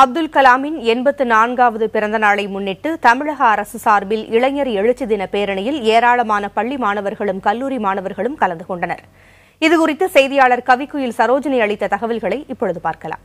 அப்துல் கலாமின் 84வது பிறந்த நாளை முன்னிட்டு தமிழக அரசு சார்பில் இளைஞர் எழுச்சி தின பேரணியில் ஏராளமான பள்ளி மாணவர்களும் கல்லூரி மாணவர்களும் கலந்து கொண்டனர். இதுகுறித்து செய்தியாளர் கவிக்குயில் சரோஜினி அளித்த தகவல்களை இப்பொழுது பார்க்கலாம்.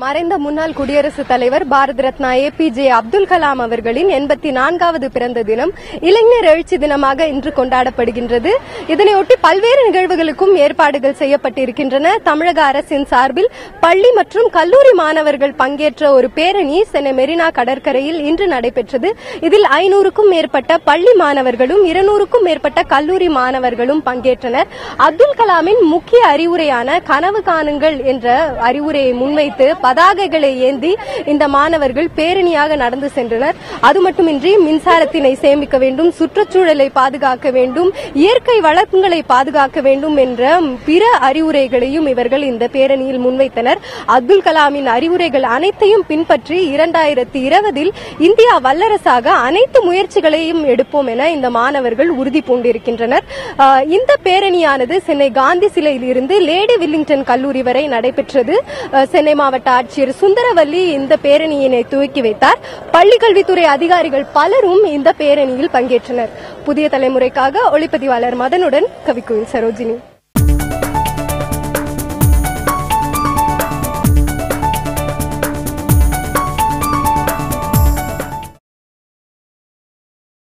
மறைந்த முன்னாள் குடியரசுத் தலைவர் பாரத ரத்னா APJ அப்துல் கலாம் அவர்களின் 84வது பிறந்த தினம் இளைஞர் எழுச்சி தினமாக இன்று கொண்டாடப்படுகின்றது. இதனையொட்டி பல்வேறு நிகழ்வுகளுக்கும் ஏற்பாடுகள் செய்யப்பட்டிருக்கின்றன. தமிழக அரசின் சார்பில் பள்ளி மற்றும் கல்லூரி மாணவர்கள் பங்கேற்ற ஒரு பேரணி சென்னை மெரினா கடற்கரையில் இன்று நடைபெற்றது. இதில் 500க்கும் மேற்பட்ட பள்ளி மாணவர்களும் 200க்கும் மேற்பட்ட கல்லூரி மாணவர்களும் பங்கேற்றனர். அப்துல் கலாமின் முக்கிய அறிவுரையான கனவு காணுங்கள் என்ற அறிவுரையை முன்வைத்து பதாகைகளை ஏந்தி இந்த மாணவர்கள் பேரணியாக நடந்து சென்றனர். அது மட்டுமின்றி மின்சாரத்தினை சேமிக்க வேண்டும், சுற்றுச்சூழலை பாதுகாக்க வேண்டும், இயற்கை வளங்களை பாதுகாக்க வேண்டும் என்ற பிற அறிவுரைகளையும் இவர்கள் இந்த பேரணியில் முன்வைத்தனர். அப்துல் கலாமின் அறிவுரைகள் அனைத்தையும் பின்பற்றி 2020 இந்தியா வல்லரசாக அனைத்து முயற்சிகளையும் எடுப்போம் என இந்த மாணவர்கள் உறுதி பூண்டிருக்கின்றனர். இந்த பேரணியானது சென்னை காந்தி சிலையில் இருந்து லேடி வில்லிங்டன் கல்லூரி வரை நடைபெற்றது. சென்னை மாவட்ட ஆட்சியர் சுந்தரவல்லி இந்த பேரணியினை துவக்கி வைத்தார். பள்ளிக்கல்வித்துறை அதிகாரிகள் பலரும் இந்த பேரணியில் பங்கேற்றனர். புதிய தலைமுறைக்காக ஒளிப்பதிவாளர் மதனுடன் கவிக்குயில் சரோஜினி.